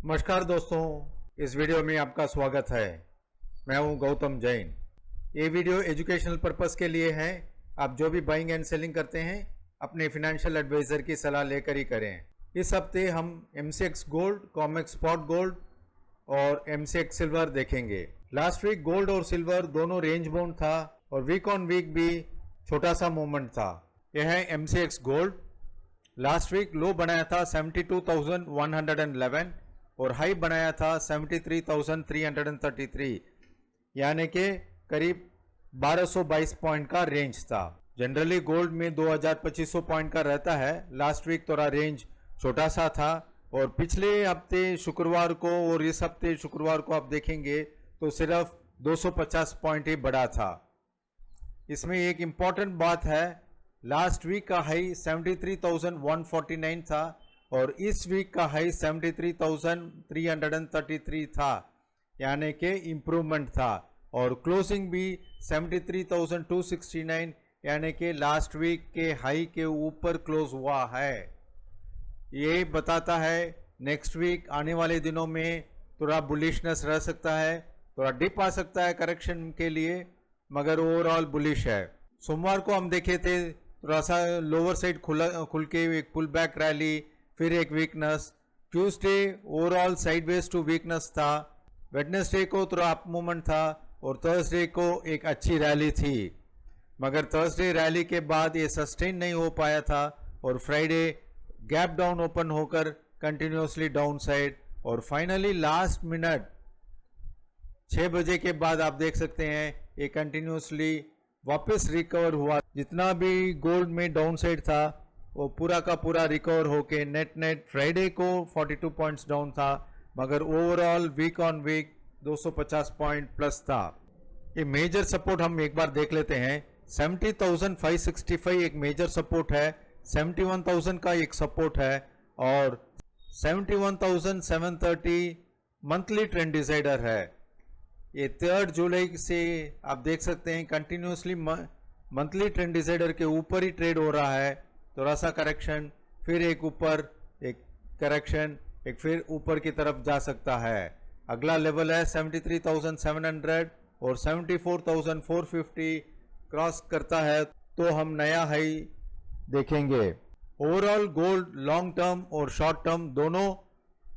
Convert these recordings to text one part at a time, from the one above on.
नमस्कार दोस्तों, इस वीडियो में आपका स्वागत है। मैं हूं गौतम जैन। ये वीडियो एजुकेशनल पर्पस के लिए है। आप जो भी बाइंग एंड सेलिंग करते हैं अपने फिनेंशियल एडवाइजर की सलाह लेकर ही करें। इस हफ्ते हम MCX gold, COMEX spot gold और MCX सिल्वर देखेंगे। लास्ट वीक गोल्ड और सिल्वर दोनों रेंज बाउंड था और वीक ऑन वीक भी छोटा सा मूवमेंट था। यह है MCX gold. Last week low बनाया था 72,111 और हाई बनाया था 73,333, यानी कि करीब 1222 पॉइंट का रेंज था। जनरली गोल्ड में 2,2500 पॉइंट का रहता है। लास्ट वीक थोड़ा रेंज छोटा सा था और पिछले हफ्ते शुक्रवार को और इस हफ्ते शुक्रवार को आप देखेंगे तो सिर्फ 250 पॉइंट ही बढ़ा था। इसमें एक इम्पॉर्टेंट बात है, लास्ट वीक का हाई 73,149 था और इस वीक का हाई 73,333 था, यानी कि इम्प्रूवमेंट था। और क्लोजिंग भी 73,269, यानी कि लास्ट वीक के हाई के ऊपर क्लोज हुआ है। ये बताता है नेक्स्ट वीक आने वाले दिनों में थोड़ा बुलिशनेस रह सकता है, थोड़ा डिप आ सकता है करेक्शन के लिए, मगर ओवरऑल बुलिश है। सोमवार को हम देखे थे थोड़ा सा लोअर साइड खुल के एक पुल बैक रैली, फिर एक weakness. Tuesday overall sideways to weakness था। वेडनेसडे को थोड़ा अप मूवमेंट था और थर्सडे को एक अच्छी रैली थी, मगर थर्सडे रैली के बाद ये सस्टेन नहीं हो पाया था और फ्राइडे गैप डाउन ओपन होकर कंटिन्यूसली डाउन साइड और फाइनली लास्ट मिनट 6 बजे के बाद आप देख सकते हैं ये कंटिन्यूसली वापस रिकवर हुआ। जितना भी गोल्ड में डाउन साइड था वो पूरा का पूरा रिकवर होके नेट फ्राइडे को 42 पॉइंट्स डाउन था, मगर overall week on week 250 point plus था। ये मेजर सपोर्ट हम एक बार देख लेते हैं। 70,565 एक मेजर सपोर्ट है, 71,000 का एक सपोर्ट है और 71,730 मंथली ट्रेंड डिसाइडर है। ये 3 जुलाई से आप देख सकते हैं कंटिन्यूसली मंथली ट्रेंड डिसाइडर के ऊपर ही ट्रेड हो रहा है। थोड़ा सा करेक्शन, फिर एक ऊपर, एक करेक्शन, एक फिर ऊपर की तरफ जा सकता है। अगला लेवल है 73,700 और 74,450 क्रॉस करता है तो हम नया हाई देखेंगे। ओवरऑल गोल्ड लॉन्ग टर्म और शॉर्ट टर्म दोनों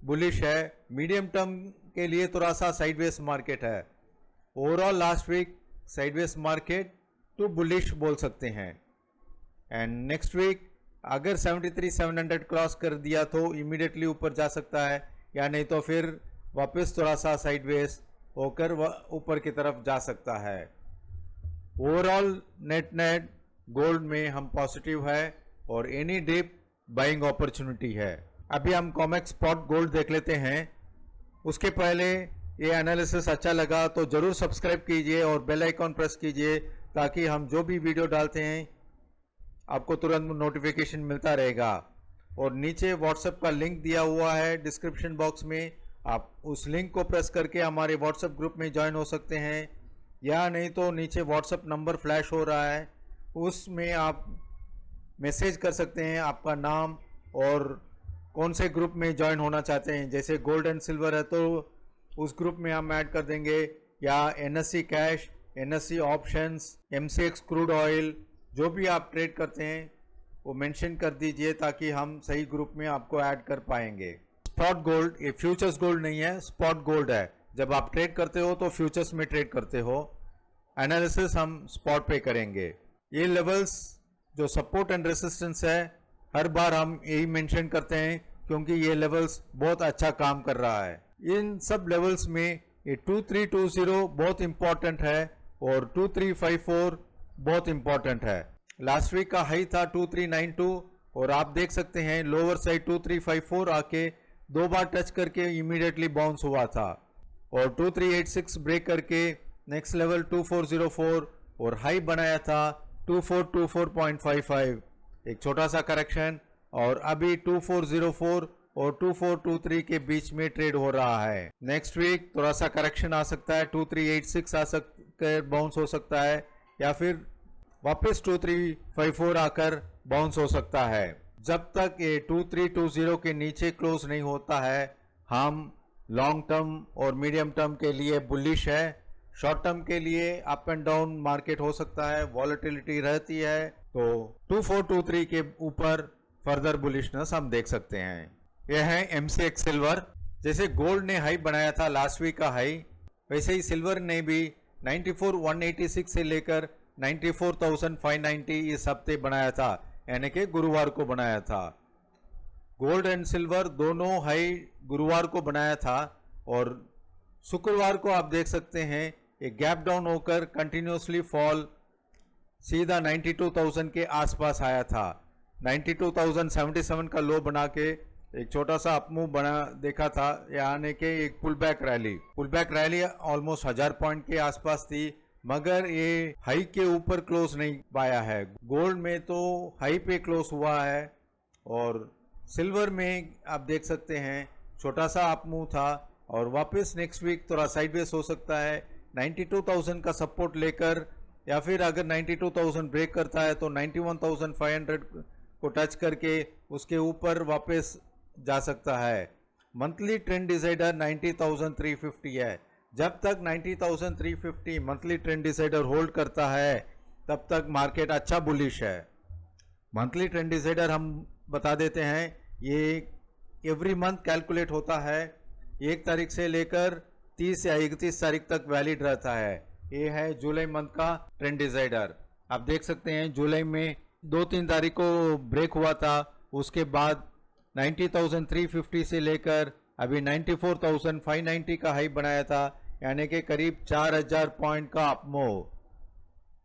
बुलिश है। मीडियम टर्म के लिए थोड़ा सा साइडवेज मार्केट है। Overall last week sideways market to bullish बोल सकते हैं। एंड नेक्स्ट वीक अगर 73,700 क्रॉस कर दिया तो इमीडिएटली ऊपर जा सकता है, या नहीं तो फिर वापस थोड़ा सा साइडवेज होकर ऊपर की तरफ जा सकता है। ओवरऑल नेट गोल्ड में हम पॉजिटिव है और एनी डिप बाइंग अपॉर्चुनिटी है। अभी हम कॉमेक्स स्पॉट गोल्ड देख लेते हैं। उसके पहले ये एनालिसिस अच्छा लगा तो जरूर सब्सक्राइब कीजिए और बेल आइकॉन प्रेस कीजिए ताकि हम जो भी वीडियो डालते हैं आपको तुरंत नोटिफिकेशन मिलता रहेगा। और नीचे व्हाट्सएप का लिंक दिया हुआ है डिस्क्रिप्शन बॉक्स में, आप उस लिंक को प्रेस करके हमारे व्हाट्सएप ग्रुप में ज्वाइन हो सकते हैं, या नहीं तो नीचे व्हाट्सएप नंबर फ्लैश हो रहा है, उसमें आप मैसेज कर सकते हैं आपका नाम और कौन से ग्रुप में ज्वाइन होना चाहते हैं। जैसे गोल्ड एंड सिल्वर है तो उस ग्रुप में हम ऐड कर देंगे, या NSE cash, NSE options, MCX crude oil, जो भी आप ट्रेड करते हैं वो मेंशन कर दीजिए ताकि हम सही ग्रुप में आपको ऐड कर पाएंगे। स्पॉट गोल्ड ये फ्यूचर्स गोल्ड नहीं है, स्पॉट गोल्ड है। जब आप ट्रेड करते हो तो फ्यूचर्स में ट्रेड करते हो। एनालिसिस हम स्पॉट पे करेंगे। ये लेवल्स जो सपोर्ट एंड रेसिस्टेंस है हर बार हम यही मेंशन करते हैं क्योंकि ये लेवल्स बहुत अच्छा काम कर रहा है। इन सब लेवल्स में ये 2320 बहुत इंपॉर्टेंट है और 2354 बहुत इंपॉर्टेंट है। लास्ट वीक का हाई था 2392 और आप देख सकते हैं लोअर साइड 2354 आके 2 बार टच करके इमीडिएटली बाउंस हुआ था और 2386 ब्रेक करके नेक्स्ट लेवल 2404 और हाई बनाया था 2424.55, एक छोटा सा करेक्शन और अभी 2404 और 2423 के बीच में ट्रेड हो रहा है। नेक्स्ट वीक थोड़ा सा करेक्शन आ सकता है, 2386 आ सककर बाउंस हो सकता है या फिर वापस 2354 आकर बाउंस हो सकता है। जब तक ये 2320 के नीचे क्लोज नहीं होता है हम लॉन्ग टर्म और मीडियम टर्म के लिए बुलिश है। शॉर्ट टर्म के लिए अप एंड डाउन मार्केट हो सकता है, वॉलेटिलिटी रहती है, तो 2423 के ऊपर फर्दर बुलिशनेस हम देख सकते हैं। यह है MCX सिल्वर। जैसे गोल्ड ने हाई बनाया था लास्ट वीक का हाई, वैसे ही सिल्वर ने भी 94,186 से लेकर 94,590 इस हफ्ते बनाया था, यानी कि गुरुवार को बनाया था। गोल्ड एंड सिल्वर दोनों हाई गुरुवार को बनाया था और शुक्रवार को आप देख सकते हैं एक गैप डाउन होकर कंटिन्यूसली फॉल सीधा 92,000 के आसपास आया था। 92,077 का लो बना के एक छोटा सा अपमूव बना देखा था, यानी कि एक pull back rally almost 1000 point के आसपास थी, मगर ये हाई के ऊपर क्लोज नहीं पाया है। गोल्ड में तो हाई पे क्लोज हुआ है और सिल्वर में आप देख सकते हैं छोटा सा अपमूव था और वापस नेक्स्ट वीक थोड़ा साइडवेज हो सकता है 92,000 का सपोर्ट लेकर, या फिर अगर 92,000 ब्रेक करता है तो 91,500 को टच करके उसके ऊपर वापस जा सकता है। मंथली ट्रेंड डिसाइडर 90,350 है। जब तक 90,350 मंथली ट्रेंड डिसाइडर होल्ड करता है तब तक मार्केट अच्छा बुलिश है। मंथली ट्रेंड डिसाइडर हम बता देते हैं, ये एवरी मंथ कैलकुलेट होता है, 1 तारीख से लेकर 30 या 31 तारीख तक वैलिड रहता है। ये है जुलाई मंथ का ट्रेंड डिसाइडर। आप देख सकते हैं जुलाई में 2-3 तारीख को ब्रेक हुआ था, उसके बाद 90,350 से लेकर अभी 94,590 का हाई बनाया था, यानी कि करीब 4,000 पॉइंट का अपमूव।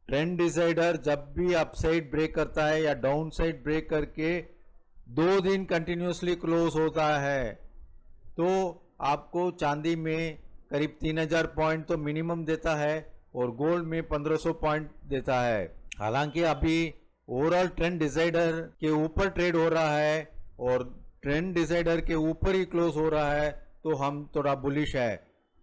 ट्रेंड डिसाइडर जब भी अपसाइड ब्रेक करता है या डाउन साइड ब्रेक करके 2 दिन कंटिन्यूसली क्लोज होता है तो आपको चांदी में करीब 3,000 पॉइंट तो मिनिमम देता है और गोल्ड में 1,500 पॉइंट देता है। हालांकि अभी ओवरऑल ट्रेंड डिसाइडर के ऊपर ट्रेड हो रहा है और ट्रेंड डिसाइडर के ऊपर ही क्लोज हो रहा है, तो हम थोड़ा बुलिश है।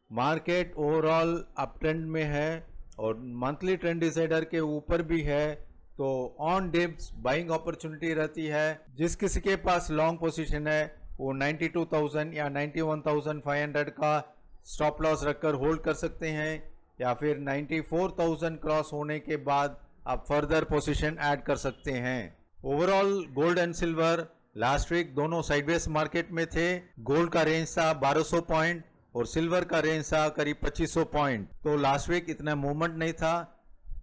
मार्केट ओवरऑल अप ट्रेंड में है और मंथली ट्रेंड डिसाइडर के ऊपर भी है, तो ऑन डिप्स बाइंग अपॉर्चुनिटी रहती है। जिस किसी के पास लॉन्ग पोजीशन है वो 92,000 या 91,500 का स्टॉप लॉस रखकर होल्ड कर सकते हैं, या फिर 94,000 क्रॉस होने के बाद आप फर्दर पोजीशन ऐड कर सकते हैं। Overall gold and silver last week दोनों साइडवेज मार्केट में थे। गोल्ड का रेंज था 1200 पॉइंट और सिल्वर का रेंज था करीब 2500 पॉइंट, तो लास्ट वीक इतना मूवमेंट नहीं था।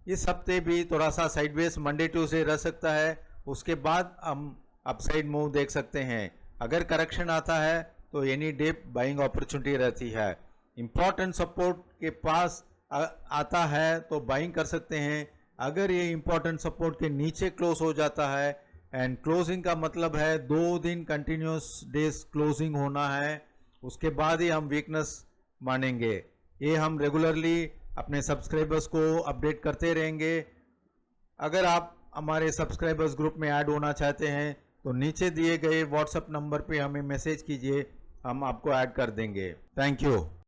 इस हफ्ते भी थोड़ा सा साइडवेज मंडे ट्यूसडे रह सकता है, उसके बाद हम अपसाइड मूव देख सकते हैं। अगर करेक्शन आता है तो एनी डिप बाइंग अपॉर्चुनिटी रहती है। इंपॉर्टेंट सपोर्ट के पास आता है तो बाइंग कर सकते हैं। अगर ये इंपॉर्टेंट सपोर्ट के नीचे क्लोज हो जाता है, एंड क्लोजिंग का मतलब है 2 दिन कंटिन्यूस डेज क्लोजिंग होना है, उसके बाद ही हम वीकनेस मानेंगे। ये हम रेगुलरली अपने सब्सक्राइबर्स को अपडेट करते रहेंगे। अगर आप हमारे सब्सक्राइबर्स ग्रुप में ऐड होना चाहते हैं तो नीचे दिए गए व्हाट्सएप नंबर पे हमें मैसेज कीजिए, हम आपको ऐड कर देंगे। Thank you.